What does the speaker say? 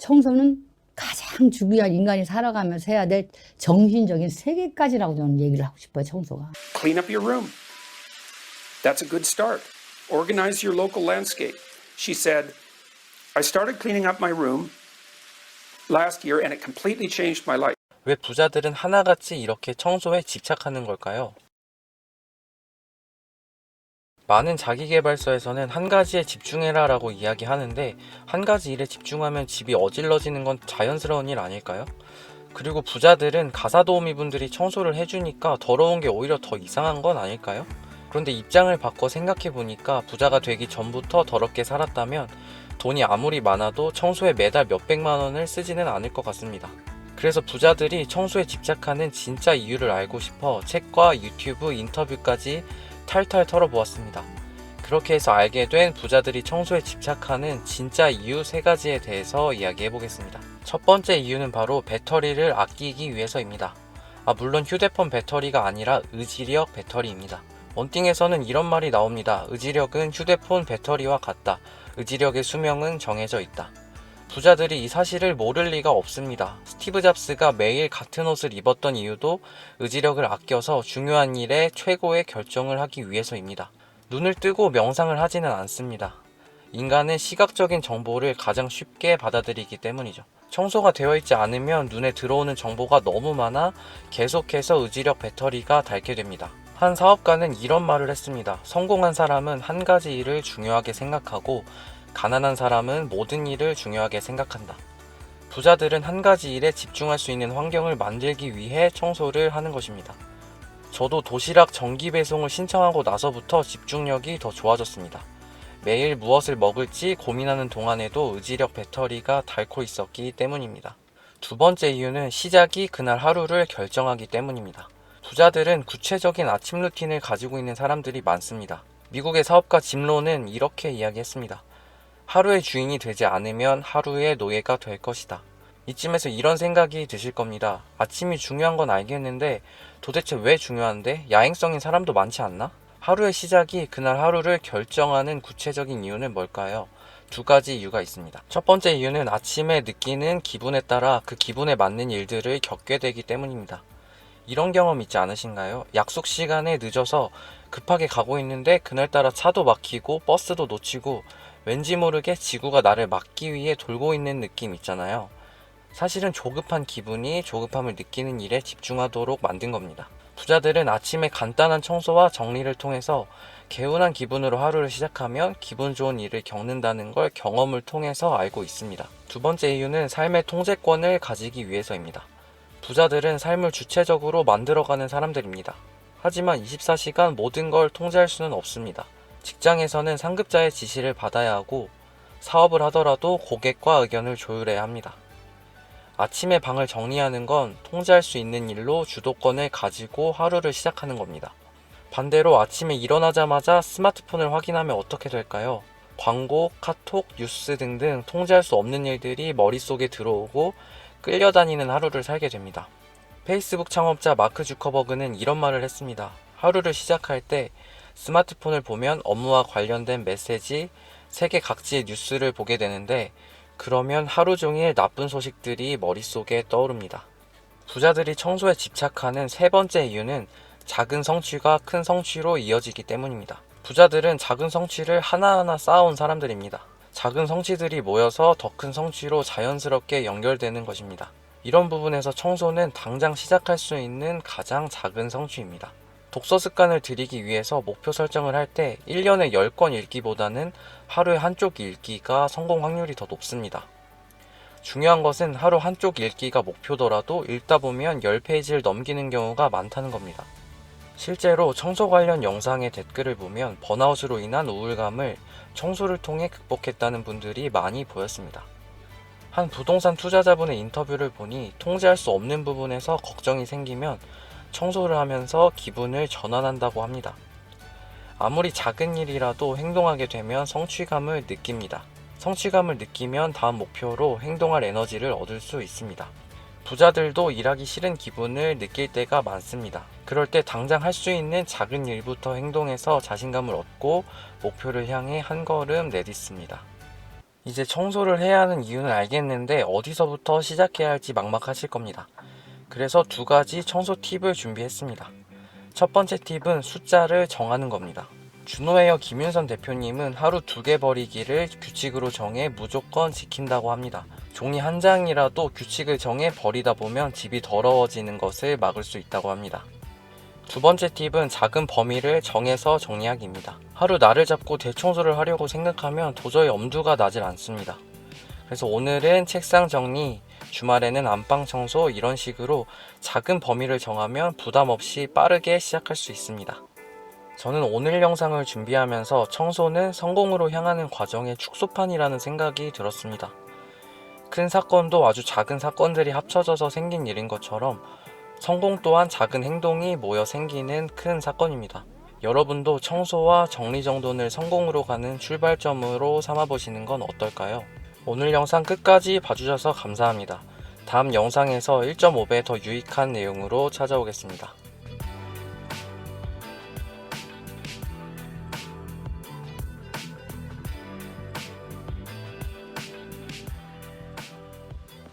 청소는 가장 중요한 인간이 살아가면서 해야 될 정신적인 세계까지라고 저는 얘기를 하고 싶어요, 청소가. Clean up your room. That's a good start. Organize your local landscape. She said, I started cleaning up my room last year and it completely changed my life. 왜 부자들은 하나같이 이렇게 청소에 집착하는 걸까요? 많은 자기계발서에서는 한 가지에 집중해라 라고 이야기하는데 한 가지 일에 집중하면 집이 어질러지는 건 자연스러운 일 아닐까요? 그리고 부자들은 가사도우미분들이 청소를 해주니까 더러운 게 오히려 더 이상한 건 아닐까요? 그런데 입장을 바꿔 생각해보니까 부자가 되기 전부터 더럽게 살았다면 돈이 아무리 많아도 청소에 매달 몇백만 원을 쓰지는 않을 것 같습니다. 그래서 부자들이 청소에 집착하는 진짜 이유를 알고 싶어 책과 유튜브 인터뷰까지 탈탈 털어보았습니다. 그렇게 해서 알게 된 부자들이 청소에 집착하는 진짜 이유 3가지에 대해서 이야기해보겠습니다. 첫 번째 이유는 바로 배터리를 아끼기 위해서입니다. 물론 휴대폰 배터리가 아니라 의지력 배터리입니다. 원띵에서는 이런 말이 나옵니다. 의지력은 휴대폰 배터리와 같다. 의지력의 수명은 정해져 있다. 부자들이 이 사실을 모를 리가 없습니다. 스티브 잡스가 매일 같은 옷을 입었던 이유도 의지력을 아껴서 중요한 일에 최고의 결정을 하기 위해서입니다. 눈을 뜨고 명상을 하지는 않습니다. 인간은 시각적인 정보를 가장 쉽게 받아들이기 때문이죠. 청소가 되어 있지 않으면 눈에 들어오는 정보가 너무 많아 계속해서 의지력 배터리가 닳게 됩니다. 한 사업가는 이런 말을 했습니다. 성공한 사람은 한 가지 일을 중요하게 생각하고 가난한 사람은 모든 일을 중요하게 생각한다. 부자들은 한 가지 일에 집중할 수 있는 환경을 만들기 위해 청소를 하는 것입니다. 저도 도시락 정기 배송을 신청하고 나서부터 집중력이 더 좋아졌습니다. 매일 무엇을 먹을지 고민하는 동안에도 의지력 배터리가 닳고 있었기 때문입니다. 두 번째 이유는 시작이 그날 하루를 결정하기 때문입니다. 부자들은 구체적인 아침 루틴을 가지고 있는 사람들이 많습니다. 미국의 사업가 짐 론은 이렇게 이야기했습니다. 하루의 주인이 되지 않으면 하루의 노예가 될 것이다. 이쯤에서 이런 생각이 드실 겁니다. 아침이 중요한 건 알겠는데 도대체 왜 중요한데? 야행성인 사람도 많지 않나? 하루의 시작이 그날 하루를 결정하는 구체적인 이유는 뭘까요? 2가지 이유가 있습니다. 첫 번째 이유는 아침에 느끼는 기분에 따라 그 기분에 맞는 일들을 겪게 되기 때문입니다. 이런 경험 있지 않으신가요? 약속 시간에 늦어서 급하게 가고 있는데 그날따라 차도 막히고 버스도 놓치고 왠지 모르게 지구가 나를 막기 위해 돌고 있는 느낌 있잖아요. 사실은 조급한 기분이 조급함을 느끼는 일에 집중하도록 만든 겁니다. 부자들은 아침에 간단한 청소와 정리를 통해서 개운한 기분으로 하루를 시작하면 기분 좋은 일을 겪는다는 걸 경험을 통해서 알고 있습니다. 두 번째 이유는 삶의 통제권을 가지기 위해서입니다. 부자들은 삶을 주체적으로 만들어가는 사람들입니다. 하지만 24시간 모든 걸 통제할 수는 없습니다. 직장에서는 상급자의 지시를 받아야 하고 사업을 하더라도 고객과 의견을 조율해야 합니다. 아침에 방을 정리하는 건 통제할 수 있는 일로 주도권을 가지고 하루를 시작하는 겁니다. 반대로 아침에 일어나자마자 스마트폰을 확인하면 어떻게 될까요? 광고, 카톡, 뉴스 등등 통제할 수 없는 일들이 머릿속에 들어오고 끌려다니는 하루를 살게 됩니다. 페이스북 창업자 마크 주커버그는 이런 말을 했습니다. 하루를 시작할 때 스마트폰을 보면 업무와 관련된 메시지, 세계 각지의 뉴스를 보게 되는데 그러면 하루 종일 나쁜 소식들이 머릿속에 떠오릅니다. 부자들이 청소에 집착하는 3번째 이유는 작은 성취가 큰 성취로 이어지기 때문입니다. 부자들은 작은 성취를 하나하나 쌓아온 사람들입니다. 작은 성취들이 모여서 더 큰 성취로 자연스럽게 연결되는 것입니다. 이런 부분에서 청소는 당장 시작할 수 있는 가장 작은 성취입니다. 독서 습관을 들이기 위해서 목표 설정을 할 때 1년에 10권 읽기보다는 하루에 한쪽 읽기가 성공 확률이 더 높습니다. 중요한 것은 하루 한쪽 읽기가 목표더라도 읽다 보면 10페이지를 넘기는 경우가 많다는 겁니다. 실제로 청소 관련 영상의 댓글을 보면 번아웃으로 인한 우울감을 청소를 통해 극복했다는 분들이 많이 보였습니다. 한 부동산 투자자분의 인터뷰를 보니 통제할 수 없는 부분에서 걱정이 생기면 청소를 하면서 기분을 전환한다고 합니다. 아무리 작은 일이라도 행동하게 되면 성취감을 느낍니다. 성취감을 느끼면 다음 목표로 행동할 에너지를 얻을 수 있습니다. 부자들도 일하기 싫은 기분을 느낄 때가 많습니다. 그럴 때 당장 할 수 있는 작은 일부터 행동해서 자신감을 얻고 목표를 향해 한 걸음 내딛습니다. 이제 청소를 해야 하는 이유는 알겠는데 어디서부터 시작해야 할지 막막하실 겁니다. 그래서 2가지 청소 팁을 준비했습니다. 첫 번째 팁은 숫자를 정하는 겁니다. 준호헤어 김윤선 대표님은 하루 2개 버리기를 규칙으로 정해 무조건 지킨다고 합니다. 종이 한 장이라도 규칙을 정해 버리다 보면 집이 더러워지는 것을 막을 수 있다고 합니다. 두 번째 팁은 작은 범위를 정해서 정리하기입니다. 하루 날을 잡고 대청소를 하려고 생각하면 도저히 엄두가 나질 않습니다. 그래서 오늘은 책상 정리, 주말에는 안방 청소, 이런 식으로 작은 범위를 정하면 부담 없이 빠르게 시작할 수 있습니다. 저는 오늘 영상을 준비하면서 청소는 성공으로 향하는 과정의 축소판이라는 생각이 들었습니다. 큰 사건도 아주 작은 사건들이 합쳐져서 생긴 일인 것처럼 성공 또한 작은 행동이 모여 생기는 큰 사건입니다. 여러분도 청소와 정리정돈을 성공으로 가는 출발점으로 삼아보시는 건 어떨까요? 오늘 영상 끝까지 봐주셔서 감사합니다. 다음 영상에서 1.5배 더 유익한 내용으로 찾아오겠습니다.